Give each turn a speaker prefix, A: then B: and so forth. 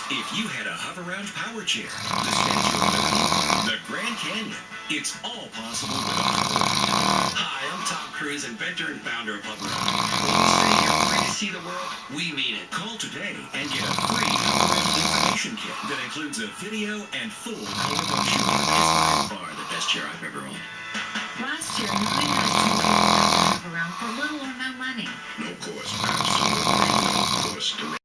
A: If you had a hover-round power chair, the Statue of Liberty, the Grand Canyon, it's all possible with a hover-round. Hi, I'm Tom Cruise, inventor and founder of Hover-Round. When we say you're free to see the world, we mean it. Call today and get a free hover-round information kit that includes a video and full color brochure. It's by far the best chair I've ever owned.
B: Last year, 9 nights to have around for little or no money.
A: No cost, absolutely no cost to me.